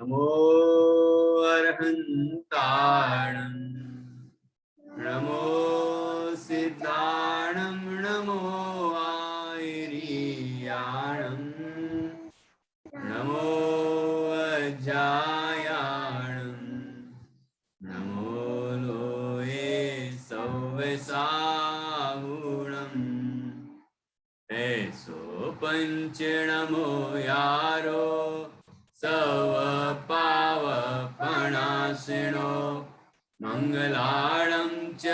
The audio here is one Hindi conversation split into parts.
नमो अर्हन्ताणं नमो सिद्धाणं नमो आयर्याणं नमो अजायाणं नमो लोये सव्यसाहुणम् ऐसो पंच नमो यारो सव पावपणासिनो मंगलाणं च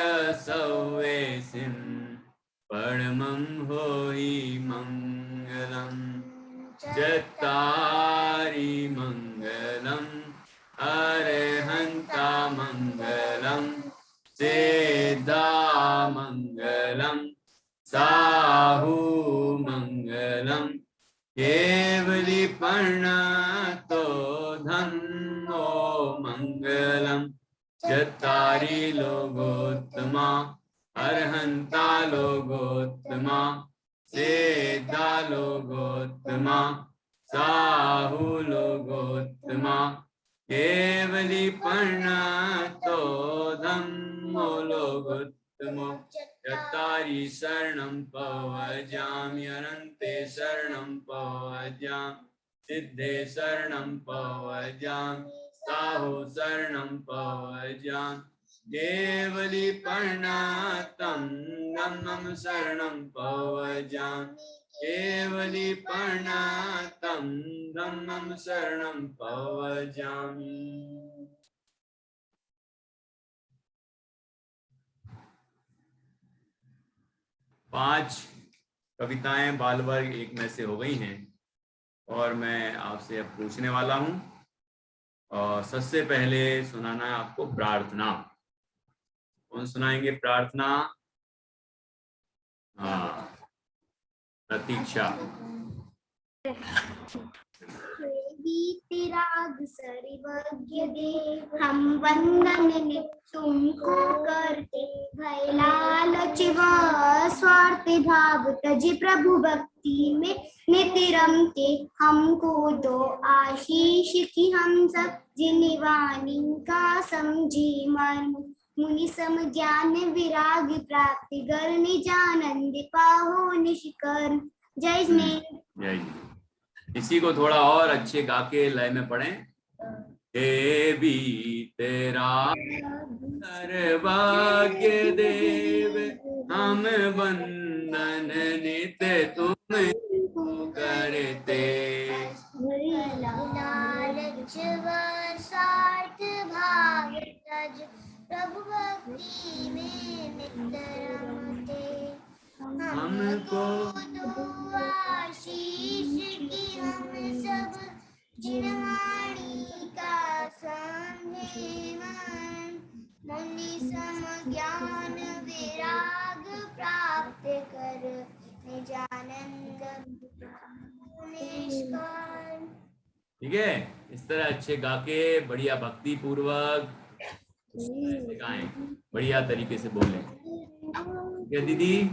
सव्येसिं परमं होई मंगलम् चत्तारि मंगलम् अरहन्ता मंगलम् सिद्धा मंगलम् साहु मंगलम् केवलीपन्नतो धम्मो मंगलम् चत्तारि लोकोत्तमा अर्हन्ता लोकोत्तमा सिद्धा लोकोत्तमा साहु लोकोत्तमा केवलीपन्नतो धम्मो लोकोत्तमो चत्तारि शरणं पवजामि अनन्ते शरणं पवजामि सिद्धे शरणं पवजामि साहु शरणं पवजामि केवलीपन्नतं धम्मं शरणं पवजामि केवलीपन्नतं धम्मं शरणं पवजामि। पांच कविताएं बाल वर्ग एक में से हो गई हैं और मैं आपसे अब पूछने वाला हूं और सबसे पहले सुनाना है आपको प्रार्थना। कौन सुनाएंगे प्रार्थना? हाँ, प्रतीक्षा। वीतराग सर्वज्ञ देव हम वंदन नित तुमको करते, भय लालच व स्वार्थ भाव तज प्रभु भक्ति में नित रमते। हमको दो आशीष की हम सब जिन वाणी का समझी मर्म, मुनि सम ज्ञान विराग प्राप्ति कर निज आनंद पाहो निष्कर्म। जय जय। इसी को थोड़ा और अच्छे गा के लय में पढ़ें। देवी तेरा सर्वज्ञ देव हम वंदन नित तुमको करते, लालच व स्वार्थ भाव तज प्रभु भक्ति में नित रमते। हमको दो आशीष की हम सब जिन वाणी का समझे मन, मुनि सम ज्ञान विराग प्राप्त कर निजानंद निष्काम। ठीक है, इस तरह अच्छे गा के बढ़िया भक्ति पूर्वक गाएं, बढ़िया तरीके से बोलें। क्या दीदी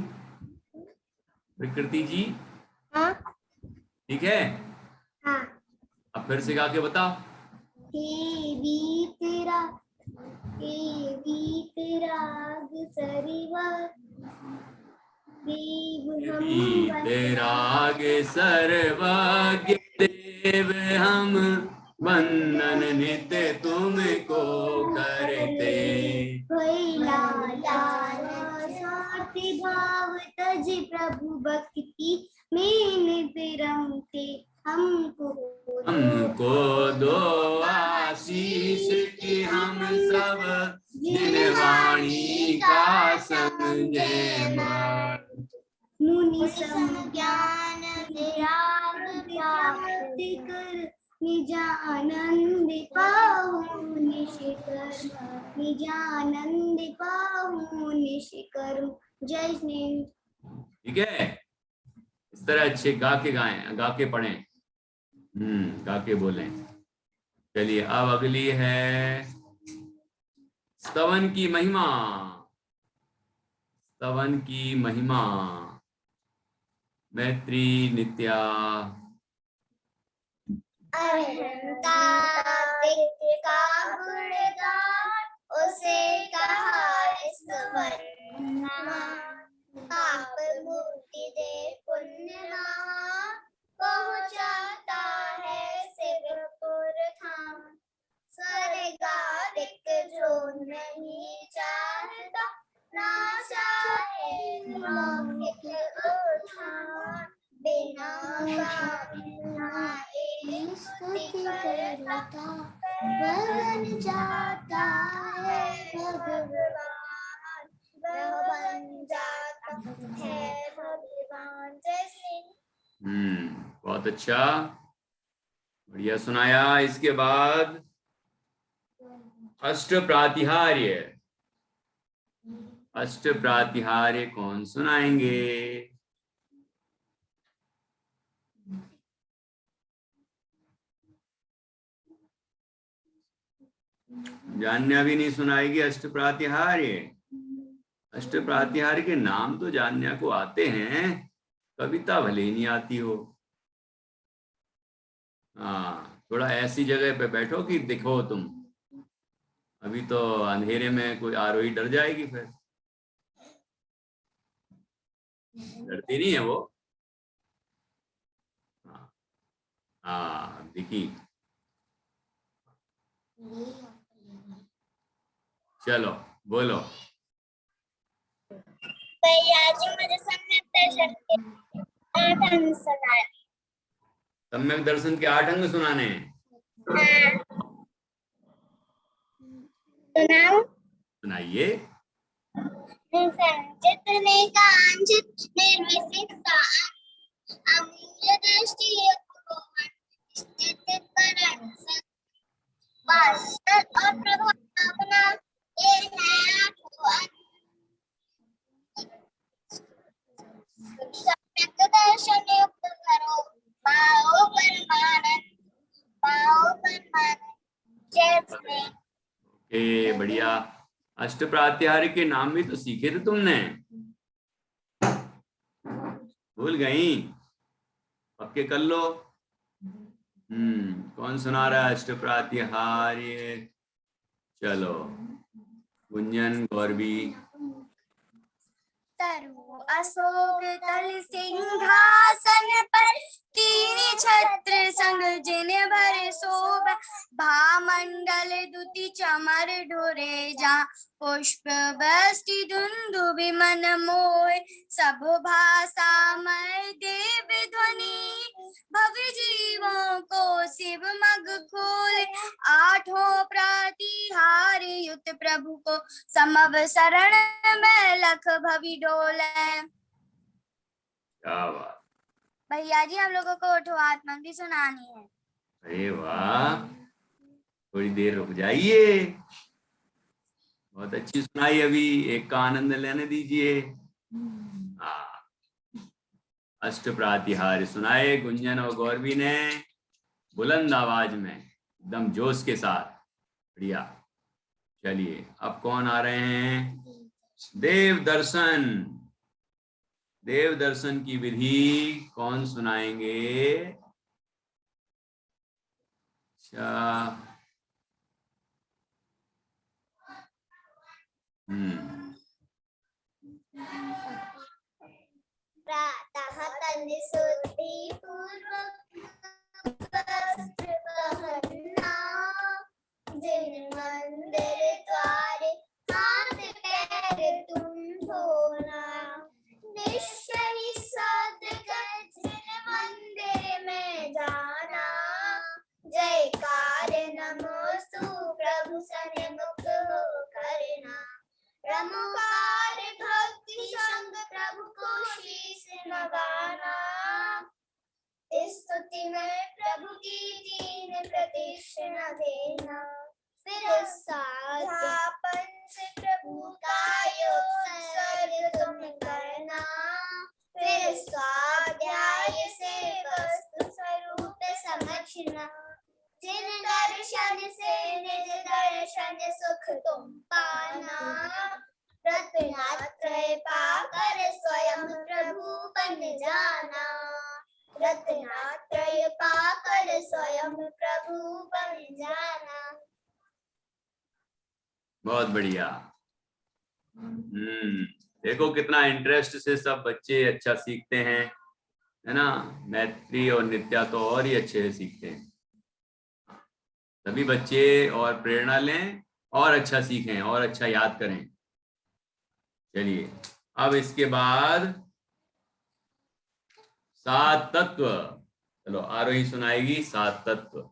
प्रकृति जी? हाँ ठीक है, हाँ। अब फिर से गा के बताओ। देवी तेराग सर्वज्ञ देव हम वंदन नित तुमको करते, भाव तज प्रभु भक्ति में नित रमते। हमको दो आशीष की हम सब जिन वाणी का समझे मन, मुनि सम ज्ञान विराग प्राप्त कर निज आनंद पाहु निष्कर्म, निज आनंद पाहु निष्कर्म। जय स्नेह। ठीक है, इस तरह अच्छे गा के गाएं, गा के पढ़ें, गा के बोलें। चलिए अब अगली है स्तवन की महिमा। स्तवन की महिमा मैत्री नित्या अर्हन्ता विक्रमादित्य का गुणगान, उसे कहा पाप मुक्ति दे पुण्यवान, पहुंचाता है शिवपुर धाम। स्वर्गाधिक जो नहीं चाहता, ना चाहे लौकिक उठान, बिना कामनाए स्तुति करता बन जाता है भगवान, वह बन जाता है भगवान। जय श्री। बहुत अच्छा, बढ़िया सुनाया। इसके बाद अष्ट प्रातिहार्य। अष्ट प्रातिहार्य कौन सुनाएंगे? जान्या भी नहीं सुनाएगी अष्ट प्रातिहार्य। अष्ट प्रातिहार्य के नाम तो जान्या को आते हैं, कविता भले ही नहीं आती हो। हाँ, थोड़ा ऐसी जगह पे बैठो कि दिखो तुम। अभी तो अंधेरे में कोई आरोही डर जाएगी, फिर डरती नहीं है वो। हाँ दिखी। चलो बोलो। भैया जी मुझे सम्यक दर्शन के 8 अंग सुनाए। सम्यक दर्शन के 8 अंग सुनाने हैं। सुनाइए। निसंचित निकांचित निर्विसित अमूल्य दृष्टि स्थित करण वासत और प्रभावना, ये है 8 अंग। सम्यक दर्शन युक्त करो, पाओ परमानंद, पाओ परमानंद। जय श्री। ओके, बढ़िया। अष्ट प्रात्याहार्य के नाम भी तो सीखे थे तुमने, भूल गई? पक्के कर लो। कौन सुना रहा है अष्ट प्रात्याहार्य? चलो, गुंजन, गौरवी। तरु अशोक तल सिंहासन पर, तीन छत्र संग जिन भर शोभ, भामंडल दुति चमर ढोरे जा, पुष्प वृष्टि दुंदुभि मन मोहे, सब भाषा मय देव ध्वनि, भव्य जीवों को शिव मग खोले, 8 प्रातिहार्य युक्त प्रभु को, समव शरण में लख भवि डोले। क्या बात। भैया जी हम लोगों को उठवात्मक भी सुनानी है। अरे वाह, थोड़ी देर रुक जाइए। बहुत अच्छी सुनाई, अभी एक का आनंद लेने दीजिए। अष्ट प्रातिहार्य सुनाए गुंजन और गौरवी ने, बुलंद आवाज में, एकदम जोश के साथ। बढ़िया। चलिए, अब कौन आ रहे हैं? देव दर्शन। देव दर्शन की विधि कौन सुनाएंगे? अच्छा, प्रातः तन शुद्धि पूर्वक वस्त्र पहनना, जिन मंदिर द्वारे हाथ पैर तुम धोना, निश्चय साध कर जिन मंदिर में जाना, जयकार नमोस्तु प्रभु सन्मुख हो करना, रमकार भक्ति संग प्रभु को शीश नवाना, स्तुति में प्रभु की 3 प्रदक्षिणा देना, फिर साध्यापन से प्रभु का योग सर्ग तुम करना, फिर स्वाध्याय से वस्तु स्वरूप समझना, जिन दर्शन से निज दर्शन सुख तुम पाना, रत्नात्रय पाकर स्वयं प्रभु बन जाना, रत्नात्रय पाकर स्वयं प्रभु बन जाना। बहुत बढ़िया। देखो कितना इंटरेस्ट से सब बच्चे अच्छा सीखते हैं, है ना। मैत्री और नित्या तो और ही अच्छे से सीखते हैं। सभी बच्चे और प्रेरणा लें और अच्छा सीखें और अच्छा याद करें। चलिए अब इसके बाद 7 तत्व। चलो आरोही सुनाएगी 7 तत्व।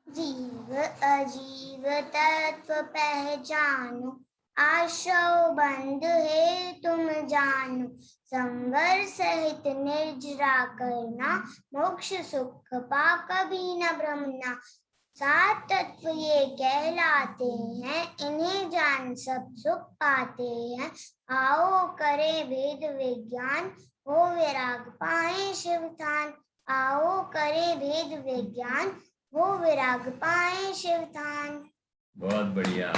जीव अजीव तत्व पहचानो, आशव बंध है तुम जानो। संवर सहित निर्जरा करना, मोक्ष सुख पा कभी न भ्रमना। 7 तत्व ये कहलाते हैं, इन्हें जान सब सुख पाते हैं। आओ करें वेद विज्ञान, हो विराग पाए शिवधान। आओ करें वेद विज्ञान, वो विराग पाए शिवधान। बहुत बढ़िया,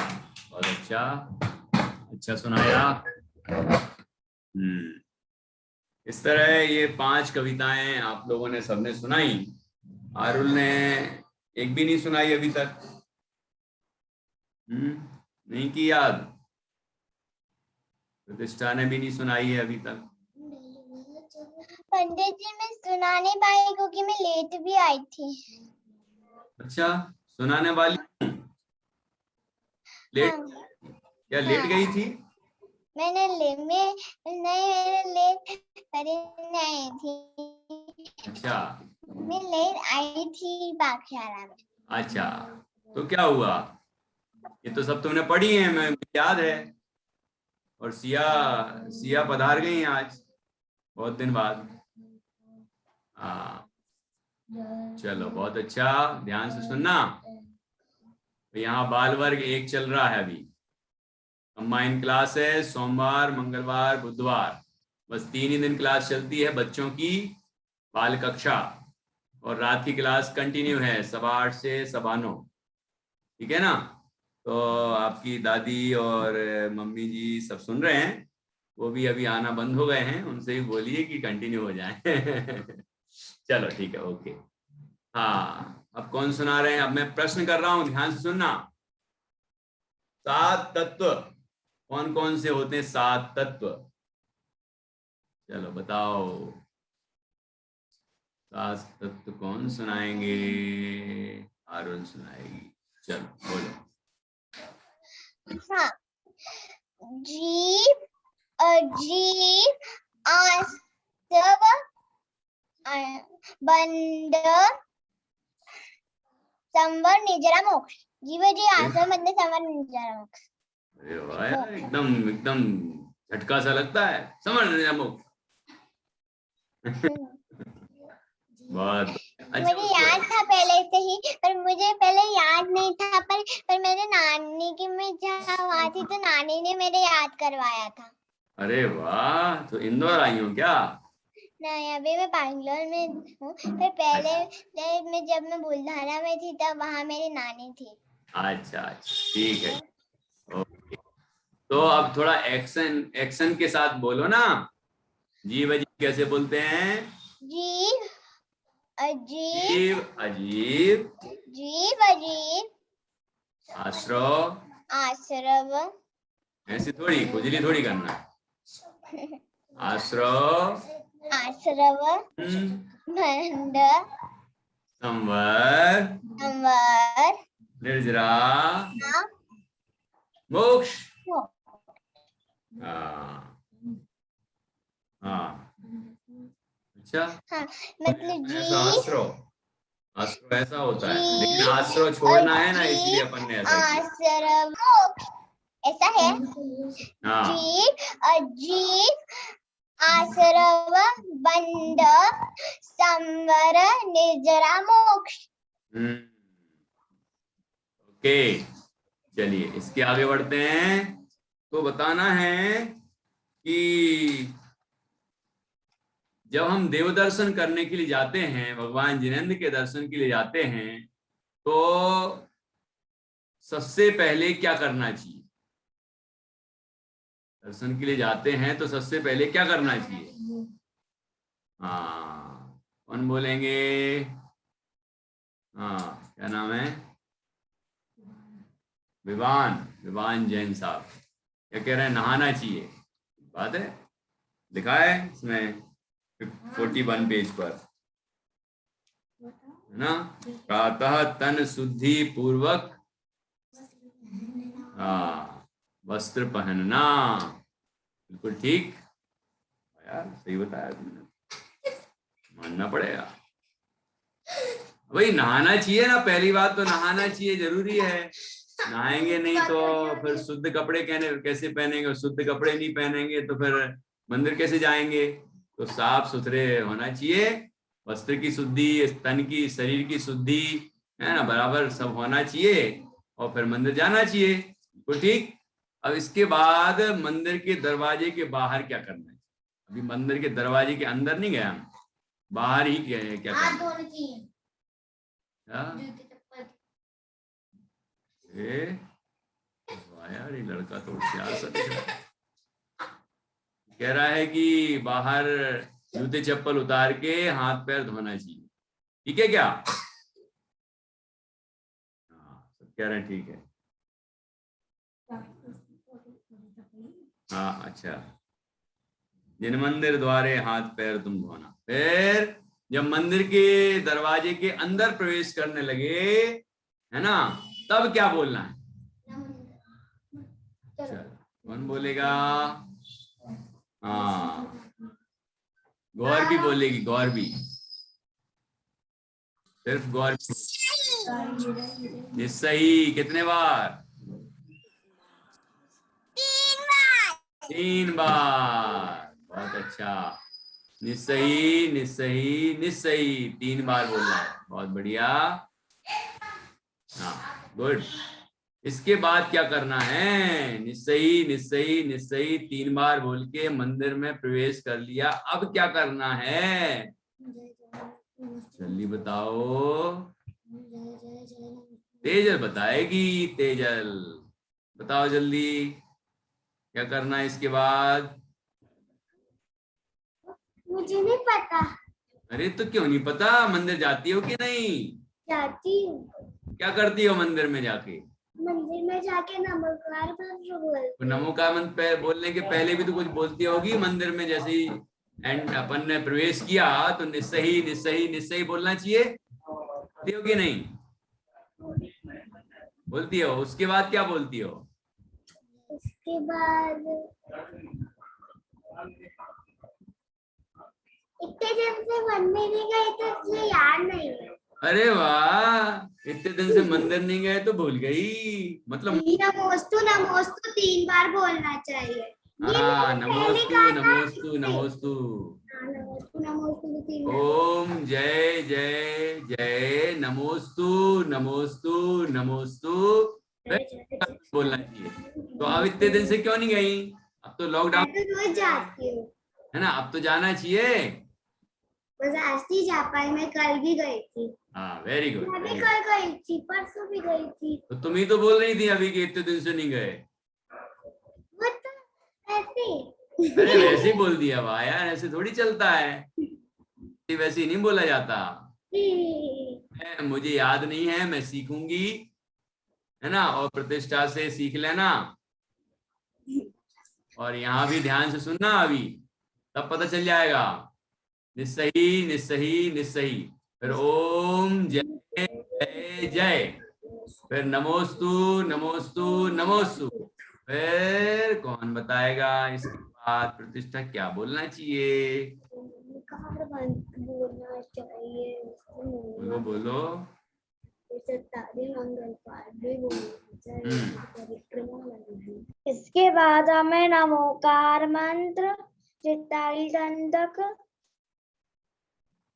बहुत अच्छा सुनाया। इस तरह ये 5 कविताएं आप लोगों ने सबने सुनाई। आरुल ने एक भी नहीं सुनाई अभी तक। नहीं की याद। प्रतिष्ठा ने भी नहीं सुनाई है अभी तक। पंडित जी मैं सुना नहीं पाई क्योंकि मैं लेट भी आई थी। अच्छा, सुनाने वाली लेट? हाँ। क्या लेट गई थी? मैंने लेट नहीं थी। अच्छा, मैं लेट आई थी पाठशाला में। अच्छा तो क्या हुआ? ये तो सब तुमने पढ़ी है, मैं याद है। और सिया पधार गई आज बहुत दिन बाद। हाँ चलो बहुत अच्छा, ध्यान से सुनना। तो यहाँ बाल वर्ग 1 चल रहा है अभी। कंबाइन क्लास है, सोमवार मंगलवार बुधवार, बस 3 ही दिन क्लास चलती है बच्चों की बाल कक्षा। और रात की क्लास कंटिन्यू है 8:15 से 9:15। ठीक है ना। तो आपकी दादी और मम्मी जी सब सुन रहे हैं, वो भी अभी आना बंद हो गए हैं, उनसे भी बोलिए कि कंटिन्यू हो जाए। चलो ठीक है, ओके। हाँ अब कौन सुना रहे हैं? अब मैं प्रश्न कर रहा हूं, ध्यान से सुनना। 7 तत्व कौन कौन से होते हैं? 7 तत्व, चलो बताओ। 7 तत्व कौन सुनाएंगे? अरुण सुनाएगी, चलो बोलो। हाँ, जीव अजीव आसव बंध संवर निर्जरा मोक्ष। जीव जी आसव मतलब संवर निर्जरा मोक्ष। अरे वाह यार, एकदम एकदम झटका सा लगता है। संवर निर्जरा मोक्ष। बहुत अच्छा। मुझे याद था पहले से ही, पर मुझे पहले याद नहीं था। पर मेरे नानी की मैं जहाँ वहाँ थी तो नानी ने मेरे याद करवाया था। अरे वाह, तो इंदौर आई हो क्या? नहीं, अभी मैं बैंगलोर में हूँ। पर पहले मैं जब मैं बुल्ढाना में थी तब वहाँ मेरी नानी थी। अच्छा अच्छा ठीक है, ओके। तो अब थोड़ा एक्शन के साथ बोलो ना। जीव अजीब कैसे बोलते हैं? जीव अजीब, जीव अजीब, जीव अजीब आश्रव, आश्रव, ऐसी थोड़ी खुजली थोड़ी करना। आश्रव, आश्रव बंध संवर संवर निर्जरा मोक्ष। हाँ हाँ, अच्छा। हाँ, मतलब ऐसा जीव आश्रव ऐसा होता है, लेकिन आश्रव छोड़ना है ना, इसलिए अपन ने ऐसा किया। आश्रव मोक्ष ऐसा है। हाँ जीव अजीव आश्रव बंध संवर निर्जरा मोक्ष। ओके, चलिए इसके आगे बढ़ते हैं। तो बताना है कि जब हम देव दर्शन करने के लिए जाते हैं, भगवान जिनेंद्र के दर्शन के लिए जाते हैं, तो सबसे पहले क्या करना चाहिए? दर्शन के लिए जाते हैं तो सबसे पहले क्या करना चाहिए? हाँ, कौन बोलेंगे? हाँ, क्या नाम है? विवान जैन साहब क्या कह रहे हैं? नहाना चाहिए। बात है, लिखा है इसमें 41 पेज पर, है ना? प्रातः तन शुद्धि पूर्वक वस्त्र पहनना। बिल्कुल ठीक यार, सही बताया तुमने, मानना पड़ेगा। भाई नहाना चाहिए ना, पहली बात तो नहाना चाहिए, जरूरी है। नहाएंगे नहीं तो फिर शुद्ध कपड़े कैसे पहनेंगे? शुद्ध कपड़े नहीं पहनेंगे तो फिर मंदिर कैसे जाएंगे? तो साफ सुथरे होना चाहिए, वस्त्र की शुद्धि, तन की, शरीर की शुद्धि, है ना, बराबर सब होना चाहिए, और फिर मंदिर जाना चाहिए। तो ठीक। अब इसके बाद मंदिर के दरवाजे के बाहर क्या करना है? अभी मंदिर के दरवाजे के अंदर नहीं गया, बाहर ही क्या करना है? यार ये लड़का तो होशियार सा दिख रहा है। कह रहा है कि बाहर जूते चप्पल उतार के हाथ पैर धोना चाहिए, ठीक है क्या? हाँ, सब कह रहे हैं ठीक है। हाँ अच्छा, जिन मंदिर द्वारे हाथ पैर तुम धोना। फिर जब मंदिर के दरवाजे के अंदर प्रवेश करने लगे, है ना, तब क्या बोलना है? अच्छा, कौन बोलेगा? हाँ, गौर भी बोलेगी, गौर भी, सिर्फ गौर। निस्सही कितने बार? 3 बार। बहुत अच्छा, निस्सही निस्सही निस्सही 3 बार बोलना है, बहुत बढ़िया। हाँ गुड। इसके बाद क्या करना है? निस्सही निस्सही निस्सही 3 बार बोल के मंदिर में प्रवेश कर लिया, अब क्या करना है? जल्दी बताओ, तेजल बताएगी। तेजल बताओ जल्दी, क्या करना है इसके बाद? मुझे नहीं पता। अरे तो क्यों नहीं पता? मंदिर जाती हो कि नहीं? जाती हूँ। क्या करती हो मंदिर में जाके? मंदिर में जाके नमस्कार तो नमोकार मंत्र बोलने के पहले भी तो कुछ बोलती होगी मंदिर में, जैसे ही एंड अपन ने प्रवेश किया तो निस्सही निस्सही निस्सही बोलना चाहिए, बोलती हो कि नहीं? बोलती हो। उसके बाद क्या बोलती हो? उसके बाद इतने दिन से मंदिर नहीं गए तो इसलिए याद नहीं है। अरे वाह, इतने दिन से मंदिर नहीं गए तो भूल गई, मतलब। नमोस्तु नमोस्तु 3 बार बोलना चाहिए। हाँ, नमोस्तु नमोस्तु नमोस्तु। नमोस्तु नमोस्तु 3 बार। ओम जय जय जय नमोस्तु नमोस्तु नमोस्तु बोलना चाहिए। तो अब इतने दिन से क्यों नहीं गई? अब तो लॉकडाउन मैं तो रोज जाती हूँ, है ना, अब तो जाना चाहिए। बस आज नहीं जा पाई, मैं कल भी गई थी। हाँ वेरी गुड। मैं भी कल गई थी, परसों भी गई थी। तो तुम ही तो बोल रही थी अभी कि इतने दिन से नहीं गए। वो तो ऐसे अरे वैसे ही बोल दिया वाह यार, ऐसे थोड़ी चलता है, वैसे ही नहीं बोला जाता। मुझे याद नहीं है, मैं सीखूंगी, है ना, और प्रतिष्ठा से सीख लेना, और यहाँ भी ध्यान से सुनना अभी, तब पता चल जाएगा। निस्सही निस्सही निस्सही, फिर ओम जय जय जय, फिर नमोस्तु नमोस्तु नमोस्तु। फिर कौन बताएगा इसके बाद प्रतिष्ठा क्या बोलना चाहिए? बोलना चाहिए। बोलो बोलो। इसके बाद हमें नमोकार मंत्र, चित्ताई दंडक,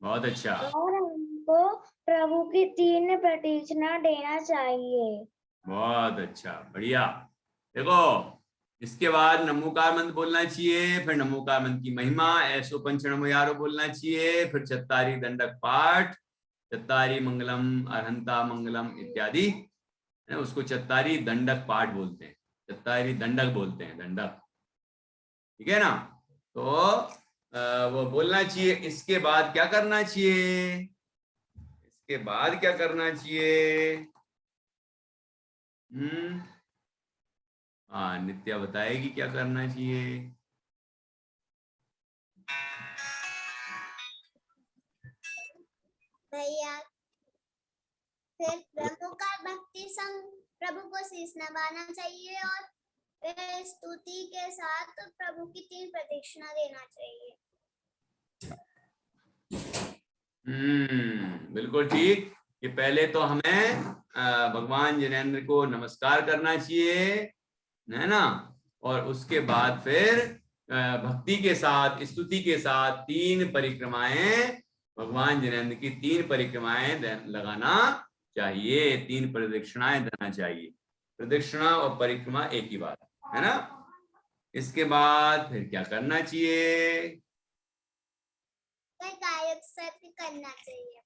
बहुत अच्छा, और हमको प्रभु की 3 प्रतिष्ठा देना चाहिए। बहुत अच्छा, बढ़िया। देखो, इसके बाद नमोकार मंत्र बोलना चाहिए, फिर नमोकार मंत्र की महिमा, ऐसो पंचनमो यारो बोलना चाहिए, फिर चत्तारी दंडक पाठ, चत्तारी मंगलम अरहंता मंगलम इत्यादि, उसको चत्तारी दंडक पाठ बोलते हैं, चत्तारी दंडक बोलते हैं, दंडक, ठीक है ना? तो वो बोलना चाहिए। इसके बाद क्या करना चाहिए? इसके बाद क्या करना चाहिए? हाँ, नित्या बताएगी क्या करना चाहिए। भैया फिर प्रभु का भक्ति संग प्रभु को शीश नवाना चाहिए और फिर स्तुति के साथ प्रभु की 3 प्रदक्षिणा देना चाहिए। बिल्कुल ठीक। कि पहले तो हमें भगवान जिनेंद्र को नमस्कार करना चाहिए, है ना, और उसके बाद फिर भक्ति के साथ, स्तुति के साथ 3 परिक्रमाएं, भगवान जिनेंद्र की 3 परिक्रमाएं लगाना चाहिए, 3 प्रदक्षिणाएं देना चाहिए। प्रदक्षिणा और परिक्रमा एक ही बात है ना। इसके बाद फिर क्या करना चाहिए? कायोत्सर्ग करना चाहिए।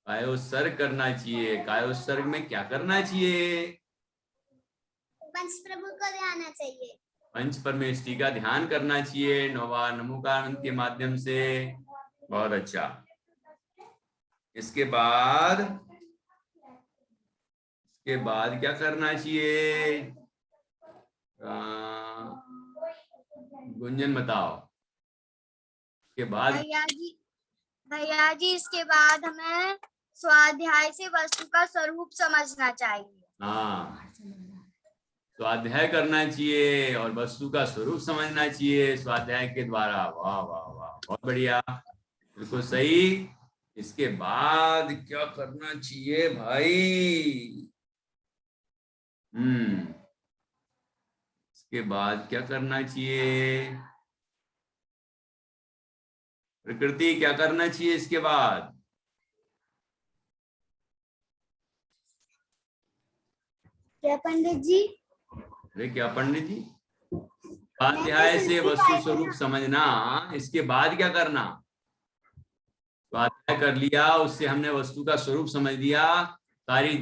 कायोत्सर्ग करना चाहिए। कायोत्सर्ग में क्या करना चाहिए? पंच प्रभु को ध्यान चाहिए। पंच परमेष्टि का ध्यान करना चाहिए 9 बार नमोकार के माध्यम से। बहुत अच्छा। इसके बाद क्या करना चाहिए? गुंजन बताओ। के बाद भैया जी इसके बाद हमें स्वाध्याय से वस्तु का स्वरूप समझना चाहिए। हाँ, स्वाध्याय करना चाहिए और वस्तु का स्वरूप समझना चाहिए स्वाध्याय के द्वारा। वाह वाह वाह, बहुत बढ़िया, बिल्कुल सही। इसके बाद क्या करना चाहिए भाई? इसके बाद क्या करना चाहिए? प्रकृति क्या करना चाहिए इसके बाद? क्या पंडित जी? अरे क्या पंडित जी? स्वाध्याय से वस्तु स्वरूप समझना, इसके बाद क्या करना? स्वाध्याय कर लिया, उससे हमने वस्तु का स्वरूप समझ लिया, सारी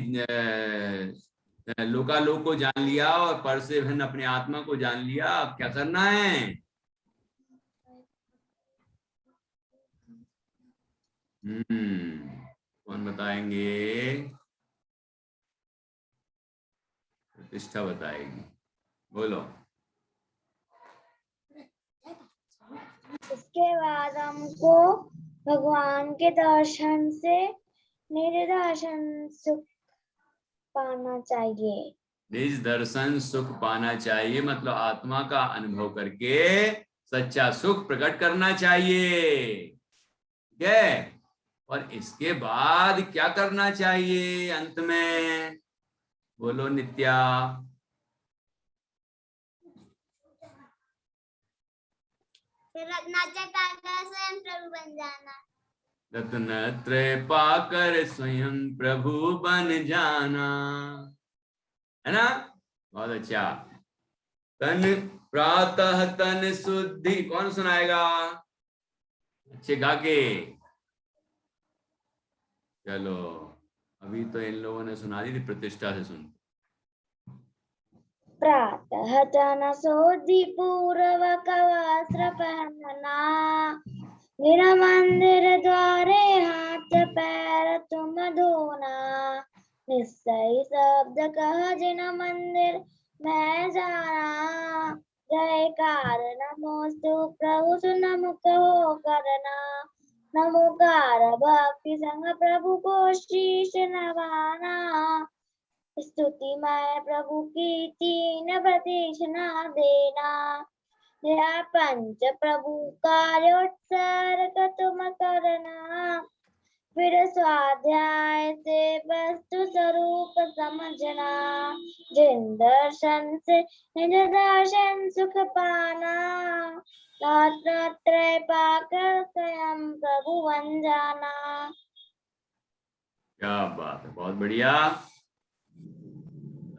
लोकालोक को जान लिया और पर से भिन्न अपने आत्मा को जान लिया। अब क्या करना है? कौन बताएंगे? प्रतिष्ठा बताएगी, बोलो। इसके बाद हमको भगवान के दर्शन से निर्दर्शन सुख पाना चाहिए। निज दर्शन सुख पाना चाहिए, मतलब आत्मा का अनुभव करके सच्चा सुख प्रकट करना चाहिए। ठीक है। और इसके बाद क्या करना चाहिए अंत में? बोलो नित्या। स्वयं प्रभु बन जाना। रत्नत्रय पाकर स्वयं प्रभु बन जाना, है ना। बहुत अच्छा। तन प्रातः तन शुद्धि, कौन सुनाएगा अच्छे गा के? चलो, अभी तो इन लोगों ने सुना दी थी, प्रतिष्ठा से सुन। प्रातः तन शुद्धि पूर्वक वस्त्र पहनना, मेरा मंदिर द्वारे हाथ पैर तुम धोना, निश्चय शब्द कह जिन मंदिर मैं जाना, जयकार नमोस्तु प्रभु सुन मुख हो करना, नमोकार भक्ति संग प्रभु को शीश नवाना, स्तुति मैं प्रभु की 3 प्रदक्षिणा देना, यह पंच प्रभु कार्योत्सर्ग तुम करना, फिर स्वाध्याय से वस्तु स्वरूप समझना, जिन दर्शन से निज दर्शन सुख पाना, रत्नत्रय पाकर स्वयं प्रभु बन जाना। क्या बात है, बहुत बढ़िया।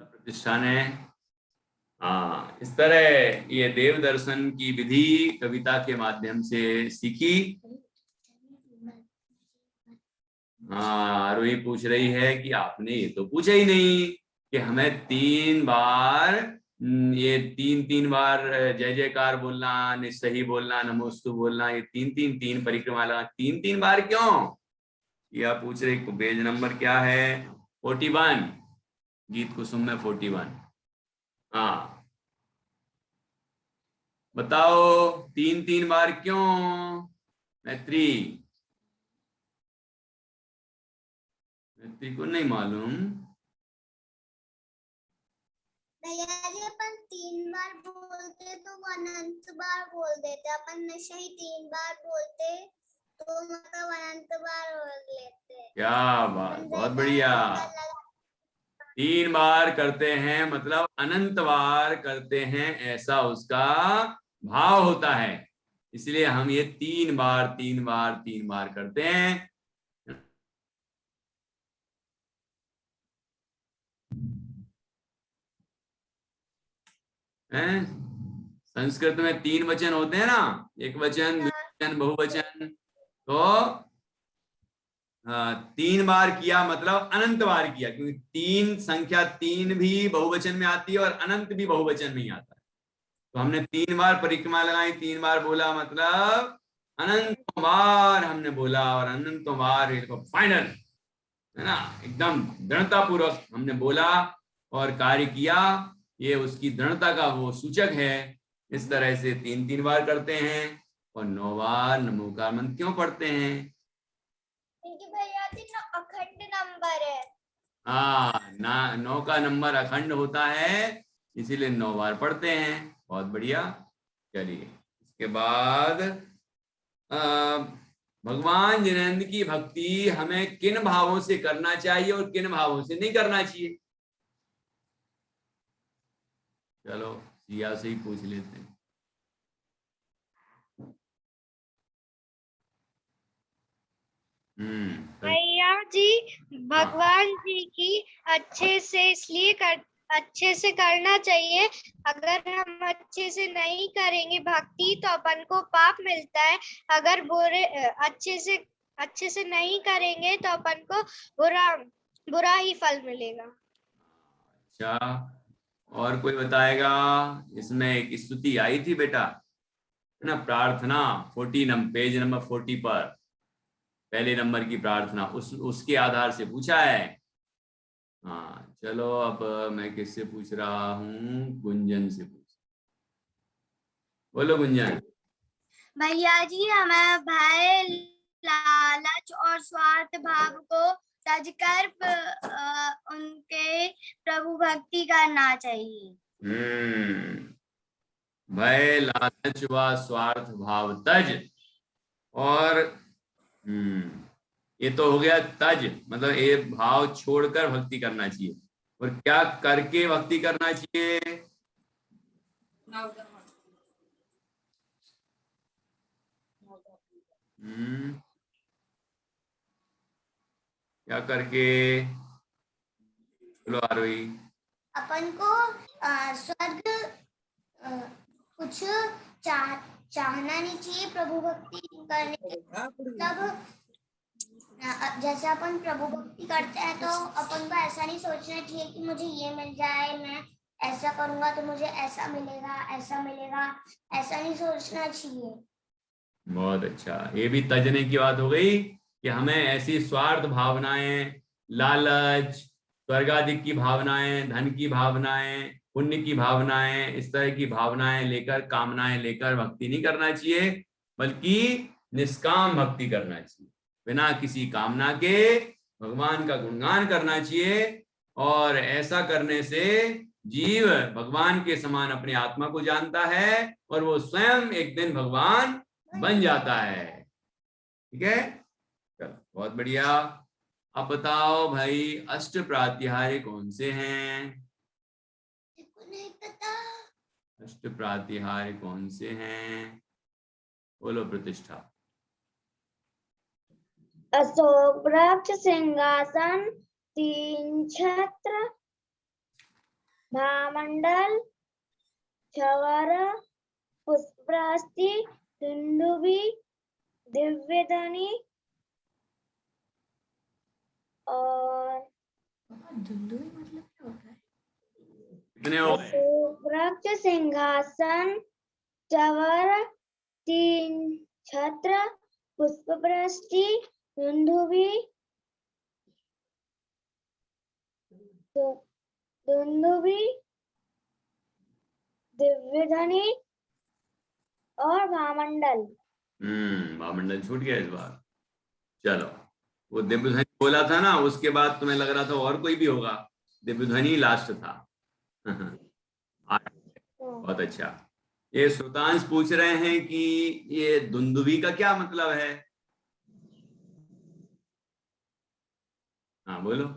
प्रतिष्ठा ने हाँ इस तरह ये देव दर्शन की विधि कविता के माध्यम से सीखी। हाँ, आरोही पूछ रही है कि आपने ये तो पूछा ही नहीं कि हमें 3 बार ये 3 बार जय जयकार बोलना, निस्सही बोलना, नमोस्तु बोलना, ये 3 परिक्रमा लगा, 3 बार क्यों? ये आप पूछ रहे, पेज नंबर क्या है? 41, गीत कुसुम में 41। हाँ बताओ 3 बार क्यों मैत्री? मैत्री को नहीं मालूम? भैया जी अपन 3 बार बोलते तो वो अनंत बार बोल देते, अपन नशा ही 3 बार बोलते तो मतलब अनंत बार बोल लेते। क्या बात, बहुत बढ़िया। 3 बार करते हैं मतलब अनंत बार करते हैं, ऐसा उसका भाव होता है, इसलिए हम ये 3 बार 3 बार 3 बार करते हैं। संस्कृत में 3 वचन होते हैं ना, एक वचन, द्विवचन, बहुवचन। तो 3 बार किया मतलब अनंत बार किया, क्योंकि 3 संख्या 3 भी बहुवचन में आती है और अनंत भी बहुवचन में ही आता है। तो हमने 3 बार परिक्रमा लगाई, 3 बार बोला मतलब अनंत बार हमने बोला, और अनंत बार फाइनल है ना, एकदम दृढ़ता पूर्वक हमने बोला और कार्य किया, ये उसकी दृढ़ता का वो सूचक है। इस तरह से 3 बार करते हैं। और 9 बार नमोकार मंत्र क्यों पढ़ते हैं? क्योंकि भैया जी ना अखंड नंबर है। हाँ ना, 9 का नंबर अखंड होता है, इसीलिए 9 बार पढ़ते हैं। बहुत बढ़िया। चलिए इसके बाद भगवान जिनेंद्र की भक्ति हमें किन भावों से करना चाहिए और किन भावों से नहीं करना चाहिए? चलो सिया से ही पूछ लेते हैं। भैया जी भगवान जी की अच्छे से करना चाहिए। अगर हम अच्छे से नहीं करेंगे भक्ति तो अपन को पाप मिलता है। अगर अच्छे से नहीं करेंगे तो अपन को बुरा ही फल मिलेगा। अच्छा, और कोई बताएगा? इसमें एक स्तुति आई थी बेटा, है ना, प्रार्थना 40 पेज नंबर 40 पर पहले नंबर की प्रार्थना, उसके आधार से पूछा है। हाँ चलो, अब मैं किससे पूछ रहा हूँ? गुंजन से पूछ। बोलो गुंजन। भैया जी हमें भय, लालच और स्वार्थ भाव को त्याज कर उनके प्रभु भक्ति करना चाहिए। भय, लालच व स्वार्थ भाव तज। और ये तो हो गया तज, मतलब ये भाव छोड़कर भक्ति करना चाहिए। और क्या करके भक्ति करना चाहिए? क्या करके? बोलो आरोही। अपन को स्वर्ग कुछ चाहना नहीं चाहिए प्रभु भक्ति करने के। तब जैसे अपन प्रभु भक्ति करते हैं तो अपन को ऐसा नहीं सोचना चाहिए कि मुझे ये मिल जाए, मैं ऐसा करूंगा तो मुझे ऐसा मिलेगा, ऐसा मिलेगा, ऐसा नहीं सोचना चाहिए। बहुत अच्छा, ये भी तजने की बात हो गई कि हमें ऐसी स्वार्थ भावनाएं, लालच, स्वर्गाधिक की भावनाएं, धन की भावनाएं, पुण्य की भावनाएं, इस तरह की भावनाएं लेकर, कामनाएं लेकर भक्ति नहीं करना चाहिए, बल्कि निष्काम भक्ति करना चाहिए। बिना किसी कामना के भगवान का गुणगान करना चाहिए, और ऐसा करने से जीव भगवान के समान अपनी आत्मा को जानता है और वो स्वयं एक दिन भगवान बन जाता है। ठीक है, चलो बहुत बढ़िया। अब बताओ भाई, अष्ट प्रात्याहार्य कौन से हैं? नहीं पता। अष्ट प्रात्याहार्य कौन से हैं? बोलो प्रतिष्ठा। अशोक वृक्ष, सिंहासन, 3 छत्र, भामंडल, छवर, पुष्परास्ति, दुंदुभी, दिव्यधनी और दुंदुभी मतलब क्या होता है? कितने हो गए? वृक्ष, सिंहासन, चवर, 3 छत्र, पुष्पवृष्टि, दुंदुभि, दिव्यधनी और भामंडल। भामंडल छूट गया इस बार। चलो, वो दिव्यध्वनि बोला था ना, उसके बाद तुम्हें लग रहा था और कोई भी होगा, दिव्यध्वनि लास्ट था। बहुत अच्छा। ये श्रोतांश पूछ रहे हैं कि ये दुंदुभी का क्या मतलब है? हाँ बोलो।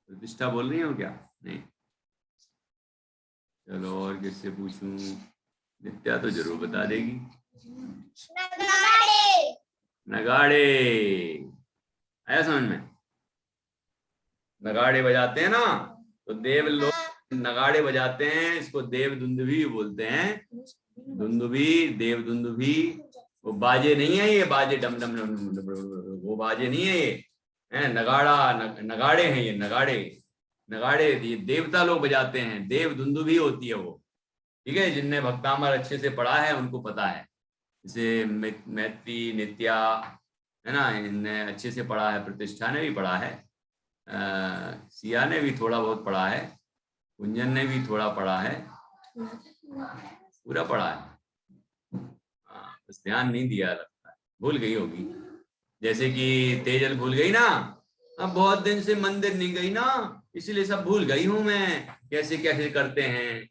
प्रतिष्ठा बोल रही हो क्या? नहीं। चलो और किससे पूछूं? नित्या तो जरूर बता देगी। नगाड़े। आया समझ में? नगाड़े बजाते हैं ना, तो देव लोग नगाड़े बजाते हैं, इसको देव दुंदुभी बोलते हैं। दुंदुभी, देव दुंदुभी, वो बाजे नहीं है, ये बाजे डम डम डम डम, वो बाजे नहीं है ये, नगाड़ा नगाड़े हैं ये, नगाड़े। नगाड़े ये देवता लोग बजाते हैं, देव दुंदुभी होती है वो। ठीक है, जिनने भक्तामर अच्छे से पढ़ा है उनको पता है। जैसे मैत्री, नित्या है ना, इनने अच्छे से पढ़ा है, प्रतिष्ठा ने भी पढ़ा है, सिया ने भी थोड़ा बहुत पढ़ा है, कुंजन ने भी थोड़ा पढ़ा है, पूरा पढ़ा है। बस ध्यान नहीं दिया लगता है, भूल गई होगी। जैसे कि तेजल भूल गई ना, अब बहुत दिन से मंदिर नहीं गई ना, इसलिए सब भूल गई हूं मैं, कैसे कैसे करते हैं।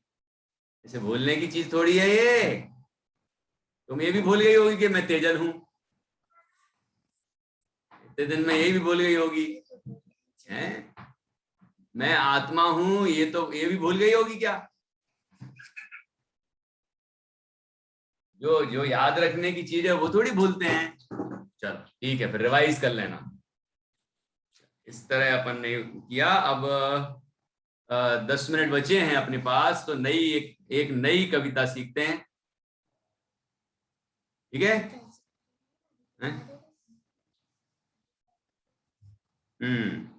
ऐसे भूलने की चीज थोड़ी है ये। तुम ये भी भूल गई होगी कि मैं तेजल हूं, इतने दिन में यही भी भूल गई होगी है? मैं आत्मा हूं, ये तो ये भी भूल गई होगी क्या? जो जो याद रखने की चीज है वो थोड़ी भूलते हैं। चलो ठीक है, फिर रिवाइज कर लेना। इस तरह अपन ने किया। अब 10 मिनट बचे हैं अपने पास, तो नई एक नई कविता सीखते हैं। ठीक है?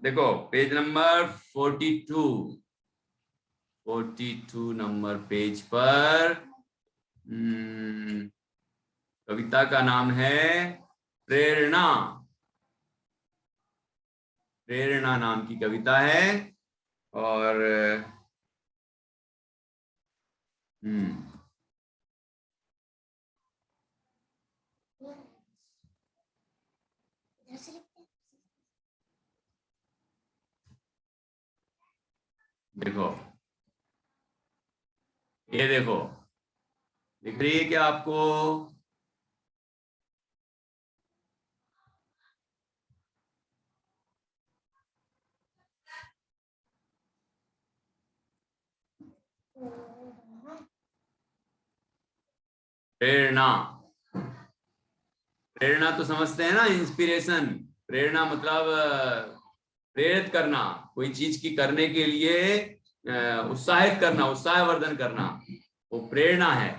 देखो पेज नंबर 42 नंबर पेज पर कविता का नाम है प्रेरणा। प्रेरणा नाम की कविता है। और देखो, ये देखो, दिख रही है क्या आपको? प्रेरणा। प्रेरणा तो समझते हैं ना, इंस्पिरेशन। प्रेरणा मतलब प्रेरित करना, कोई चीज की करने के लिए उत्साहित करना, उत्साहवर्धन करना, वो प्रेरणा है।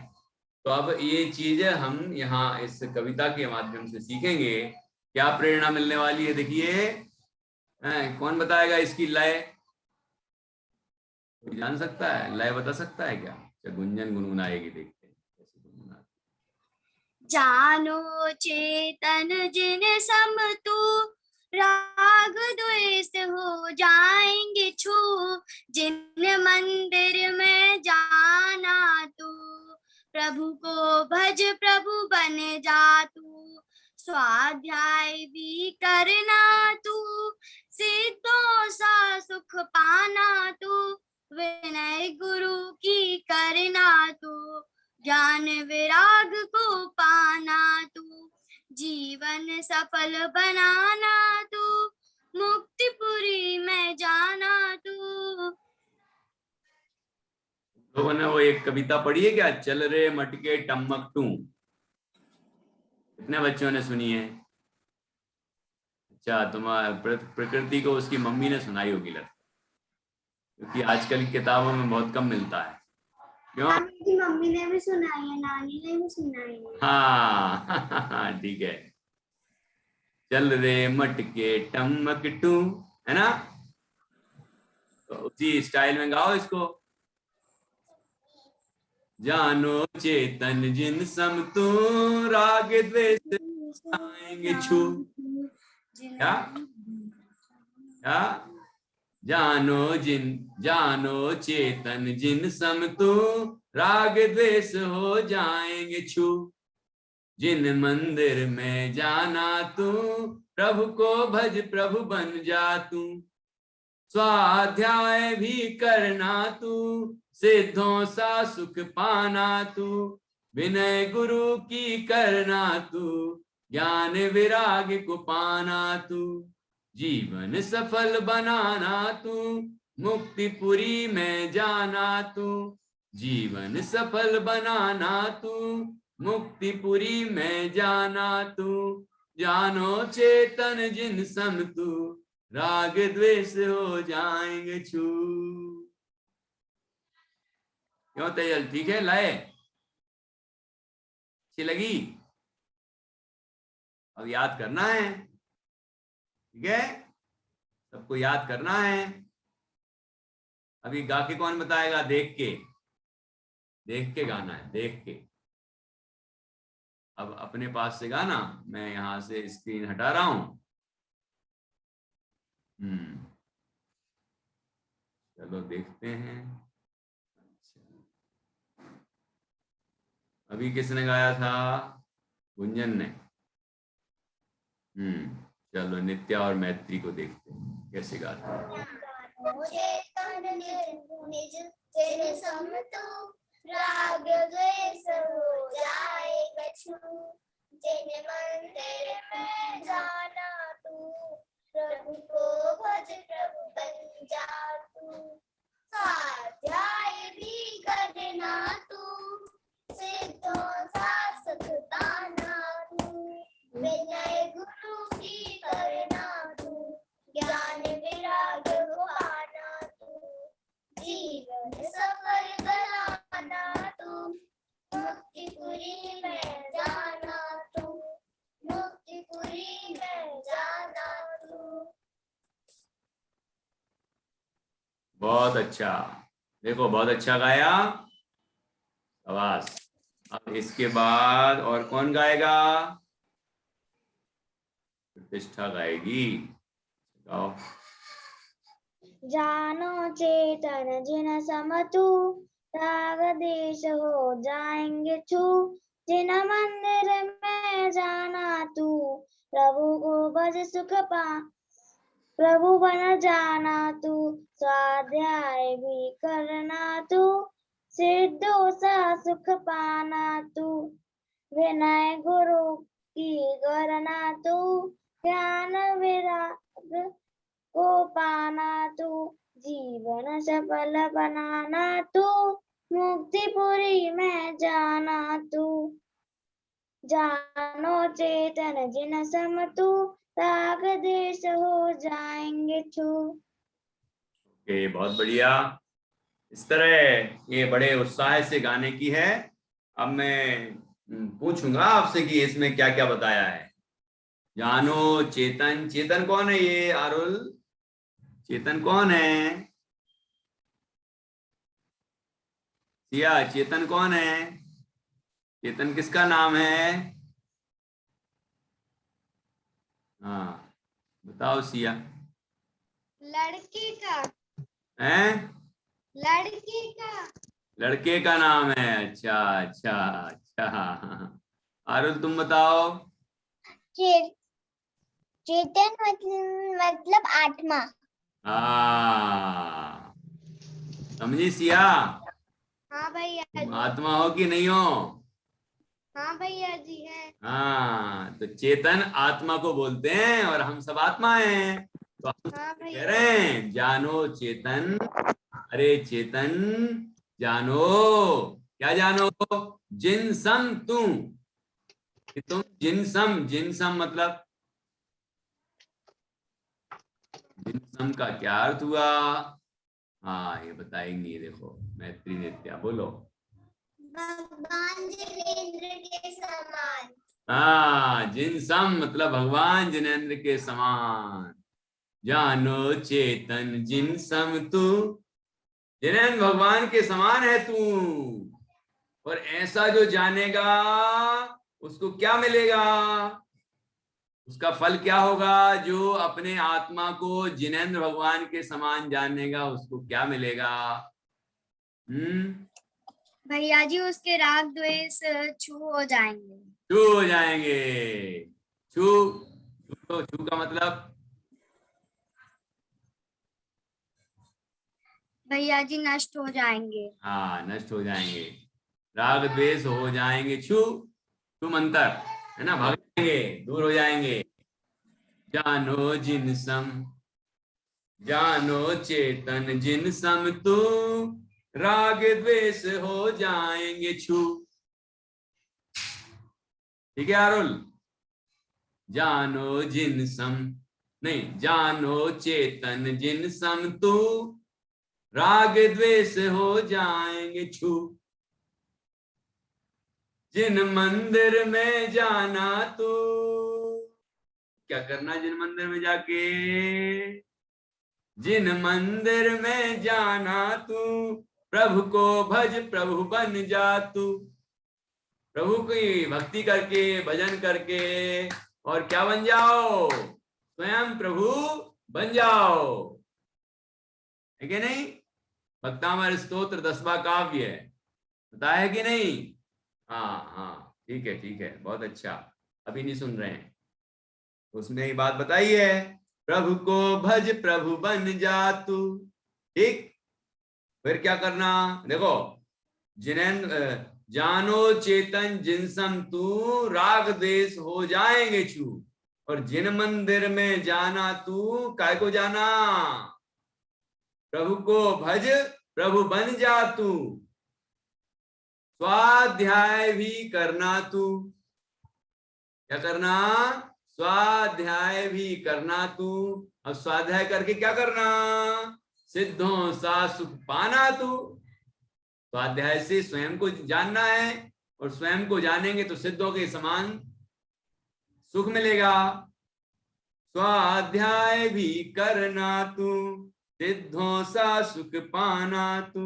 तो अब ये चीज हम यहाँ इस कविता के माध्यम से सीखेंगे। क्या प्रेरणा मिलने वाली है? देखिए, कौन बताएगा इसकी लय? कोई जान सकता है? लय बता सकता है क्या? गुंजन गुनगुनाएगी, देखते हैं कैसे गुनगुनाती। जानो चेतन जिन सम तू, राग द्वेष हो जाएंगे छू, जिन मंदिर में जाना तू, प्रभु को भज प्रभु बन जा तू, स्वाध्याय भी करना तू, सिद्धों सा सुख पाना तू, विनय गुरु की करना तू, ज्ञान विराग को पाना तू, जीवन सफल बनाना तू, मुक्तिपुरी में जाना तू। लोगों ने वो एक कविता पढ़ी है क्या? चल रे मटके टम्मक टू। कितने बच्चों ने सुनी है? अच्छा, तुम्हारे प्रकृति को उसकी मम्मी ने सुनाई होगी लगता, क्योंकि आजकल की किताबों में बहुत कम मिलता है। क्यों? मेरी मम्मी ने भी सुनाई है, नानी ने भी सुनाई है। हाँ ठीक है। चल रे मटके टम्मक टू, है ना? तो उसी स्टाइल में गाओ इसको। जानो चेतन जिन सम तू, राग द्वेष आएंगे छू। क्या क्या? जानो चेतन जिन सम तू, राग द्वेष हो जाएंगे छू। जिन मंदिर में जाना तू, प्रभु को भज प्रभु बन जा तू। स्वाध्याय भी करना तू, सिद्धों सा सुख पाना तू। विनय गुरु की करना तू, ज्ञान विराग को पाना तू। जीवन सफल बनाना तू, मुक्तिपुरी में जाना तू। जीवन सफल बनाना तू, मुक्तिपुरी में जाना तू। जानो चेतन जिन सम तू, राग द्वेष हो जाएंगे छू। क्यों तेजल, ठीक है? लाए? अच्छी लगी? अब याद करना है, ठीक है? सबको याद करना है। अभी गा के कौन बताएगा? देख के गाना है, देख के। अब अपने पास से गाना, मैं यहां से स्क्रीन हटा रहा हूं। चलो देखते हैं। अभी किसने गाया था? गुंजन ने। चलो नित्या और मैत्री को देखते हैं कैसे गाते हैं। राग द्वेष हो जाएगा छू। जिन मंदिर में जाना तू, प्रभु को भज प्रभु बन जा तू। स्वाध्याय भी करना तू, सिद्धों सा सुख पाना तू। विनय गुरु की करना तू, ज्ञान विराग को पाना तू। जीवन सफल बनाना तू, मुक्तिपुरी में जाना तू। मुक्तिपुरी में जाना तू। बहुत अच्छा, देखो बहुत अच्छा गाया, शाबाश। अब इसके बाद और कौन गाएगा? प्रतिष्ठा गाएगी, गाओ। जानो चेतन जिन सम तू, राग द्वेष हो जाएंगे छू। जिन मंदिर में जाना तू, प्रभु को भज सुख पा प्रभु बन जाना तू। स्वाध्याय भी करना तू, सिद्धों सा सुख पाना तू। विनय गुरु की करना तू, ज्ञान विराग को पाना तू। जीवन सफल बनाना तू, मुक्तिपुरी में जाना तू। जानो चेतन जिन सम तू, राग द्वेष हो जाएंगे छू। ओके, बहुत बढ़िया। इस तरह ये बड़े उत्साह से गाने की है। अब मैं पूछूंगा आपसे कि इसमें क्या क्या बताया है। जानो चेतन, चेतन कौन है ये? आरुल, चेतन कौन है? सिया, चेतन कौन है? चेतन किसका नाम है? हाँ बताओ सिया। लड़के का। हैं? लड़के का। लड़के का नाम है। अच्छा अच्छा अच्छा। आरुल तुम बताओ। चेतन मतलब आत्मा। हाँ, समझी सिया? हाँ भैया तुम जी। आत्मा हो कि नहीं हो? हाँ भैया जी है। हाँ, तो चेतन आत्मा को बोलते हैं और हम सब आत्मा हैं। तो हम हाँ कह भैया। रहे हैं जानो चेतन। अरे चेतन जानो, क्या जानो? जिन सम तू, कि तुम जिनसम, जिनसम मतलब जिनसम का क्या अर्थ हुआ? हाँ ये बताएंगी, देखो मैत्री नित्या बोलो। भगवान जिनेंद्र के समान। हाँ, जिनसम मतलब भगवान जिनेंद्र के समान। जानो चेतन जिन सम तू, जिनेंद्र भगवान के समान है तू। और ऐसा जो जानेगा उसको क्या मिलेगा, उसका फल क्या होगा? जो अपने आत्मा को जिनेंद्र भगवान के समान जानेगा उसको क्या मिलेगा? भैया जी उसके राग द्वेष छू हो जाएंगे। छू हो जाएंगे। छू, तो छू का मतलब भैया जी नष्ट हो जाएंगे। हाँ, नष्ट हो जाएंगे, राग द्वेष हो जाएंगे। छू, छू मंतर है ना, भाग जाएंगे, दूर हो जाएंगे। जानो जिन सम, जानो चेतन जिन सम तू, राग द्वेष हो जाएंगे छू। ठीक है आरुल? जानो जिन सम, नहीं, जानो चेतन जिन सम तू, राग द्वेष हो जाएंगे छू। जिन मंदिर में जाना तू, क्या करना जिन मंदिर में जाके? जिन मंदिर में जाना तू, प्रभु को भज प्रभु बन जा तू। प्रभु की भक्ति करके, भजन करके, और क्या बन जाओ? स्वयं प्रभु बन जाओ, है कि नहीं? भक्तामर स्तोत्र 10वां काव्य है, पता है कि नहीं? हाँ हाँ, ठीक है ठीक है, बहुत अच्छा। अभी नहीं सुन रहे हैं, उसमें ही बात बताई है, प्रभु को भज प्रभु बन जा तू। ठीक, फिर क्या करना? देखो, जिनेंद्र जानो चेतन जिनसम तू, राग द्वेष हो जाएंगे छू। और जिन मंदिर में जाना तू, काय को जाना? प्रभु को भज प्रभु बन जा तू। स्वाध्याय भी करना तू। क्या करना? स्वाध्याय भी करना तू। अब स्वाध्याय करके क्या करना? सिद्धों सा सुख पाना तू। स्वाध्याय से स्वयं को जानना है, और स्वयं को जानेंगे तो सिद्धों के समान सुख मिलेगा। स्वाध्याय भी करना तू, सिद्धों सा सुख पाना तू।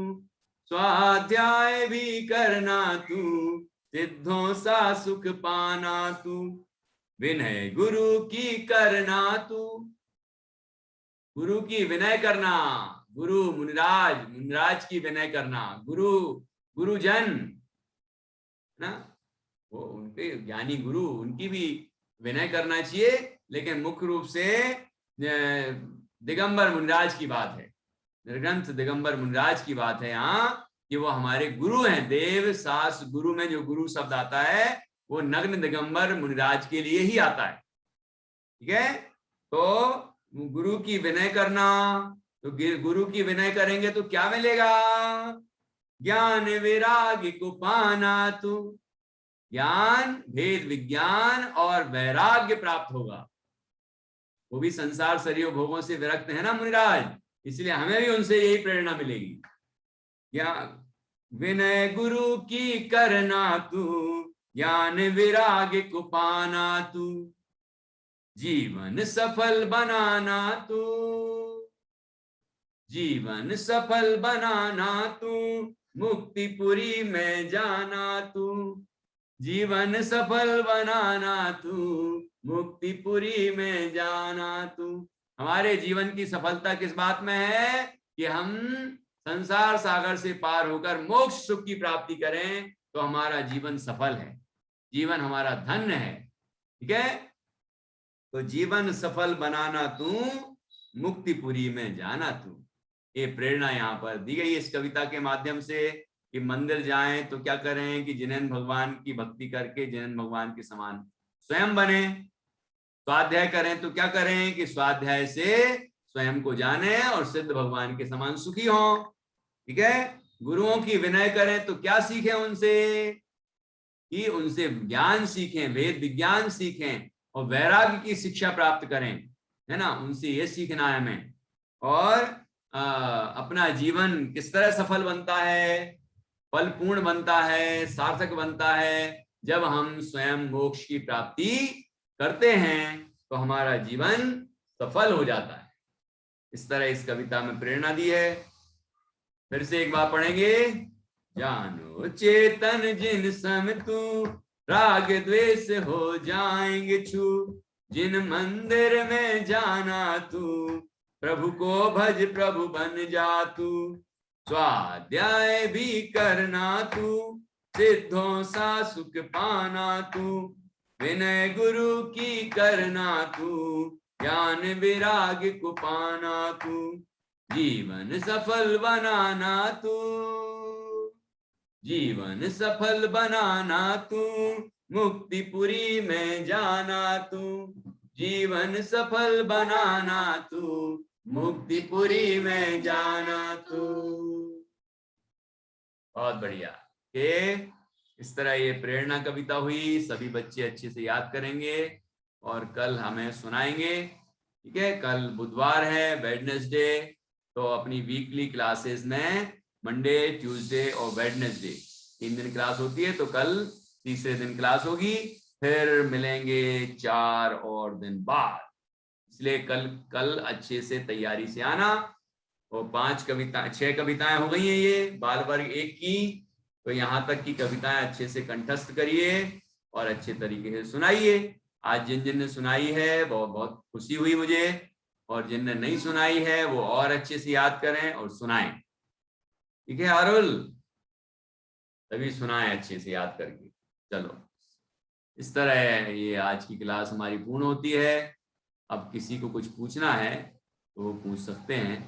स्वाध्याय भी करना तू, सिद्धों सा सुख पाना तू। विनय गुरु की करना तू। गुरु की विनय करना, गुरु मुनिराज, मुनिराज की विनय करना। गुरु, गुरुजन ना, वो उनके ज्ञानी गुरु, उनकी भी विनय करना चाहिए। लेकिन मुख्य रूप से दिगंबर मुनिराज की बात है, निर्ग्रंथ दिगंबर मुनिराज की बात है यहाँ, कि वो हमारे गुरु हैं। देव सास गुरु में जो गुरु शब्द आता है वो नग्न दिगंबर मुनिराज के लिए ही आता है। ठीक है, तो गुरु की विनय करना, तो गुरु की विनय करेंगे तो क्या मिलेगा? ज्ञान वैराग्य को पाना तू। ज्ञान, भेद विज्ञान और वैराग्य प्राप्त होगा। वो भी संसार शरीर भोगों से विरक्त है ना मुनिराज, इसलिए हमें भी उनसे यही प्रेरणा मिलेगी। ज्ञान विनय गुरु की करना तू, ज्ञान वैराग्य को पाना तू। जीवन सफल बनाना तू, जीवन सफल बनाना तू। मुक्तिपुरी में जाना तू। जीवन सफल बनाना तू, मुक्तिपुरी में जाना तू। हमारे जीवन की सफलता किस बात में है? कि हम संसार सागर से पार होकर मोक्ष सुख की प्राप्ति करें, तो हमारा जीवन सफल है, जीवन हमारा धन्य है। ठीक है, तो जीवन सफल बनाना तू, मुक्तिपुरी में जाना तू। ये प्रेरणा यहाँ पर दी गई इस कविता के माध्यम से, कि मंदिर जाएं तो क्या करें? कि जिनेंद्र भगवान की भक्ति करके जिनेंद्र भगवान के समान स्वयं बने। स्वाध्याय करें तो क्या करें? कि स्वाध्याय से स्वयं को जाने और सिद्ध भगवान के समान सुखी हों। ठीक है, गुरुओं की विनय करें तो क्या सीखें उनसे? कि उनसे ज्ञान सीखें, वेद विज्ञान सीखें और वैराग्य की शिक्षा प्राप्त करें, है ना, उनसे ये सीखना है हमें। और अपना जीवन किस तरह सफल बनता है, फलपूर्ण बनता है, सार्थक बनता है, जब हम स्वयं मोक्ष की प्राप्ति करते हैं तो हमारा जीवन सफल हो जाता है। इस तरह इस कविता में प्रेरणा दी है। फिर से एक बार पढ़ेंगे। जानो चेतन जिन सम तू, राग द्वेष हो जाएंगे छू, जिन मंदिर में जाना तू, प्रभु को भज प्रभु बन जा तू, स्वाध्याय भी करना तू, सिद्धों सा सुख पाना तू, विनय गुरु की करना तू, ज्ञान विराग को पाना तू, जीवन सफल बनाना तू, जीवन सफल बनाना तू, मुक्तिपुरी में जाना तू, जीवन सफल बनाना तू, मुक्तिपुरी में जाना तू। बहुत बढ़िया। के इस तरह ये प्रेरणा कविता हुई, सभी बच्चे अच्छे से याद करेंगे और कल हमें सुनाएंगे। ठीक है, कल बुधवार है, वेडनेसडे, तो अपनी वीकली क्लासेस में मंडे, ट्यूसडे और वेडनेसडे 3 दिन क्लास होती है, तो कल तीसरे दिन क्लास होगी, फिर मिलेंगे 4 और दिन बाद। इसलिए कल अच्छे से तैयारी से आना। और 6 कविताएं हो गई हैं ये बाल वर्ग 1 की, तो यहाँ तक की कविताएं अच्छे से कंठस्थ करिए और अच्छे तरीके से सुनाइए। आज जिन ने सुनाई है बहुत बहुत खुशी हुई मुझे, और जिनने नहीं सुनाई है वो और अच्छे से याद करें और सुनाएं। ठीक है आरुल, तभी सुनाएं अच्छे से याद करके। चलो, इस तरह ये आज की क्लास हमारी पूर्ण होती है। अब किसी को कुछ पूछना है तो वो पूछ सकते हैं।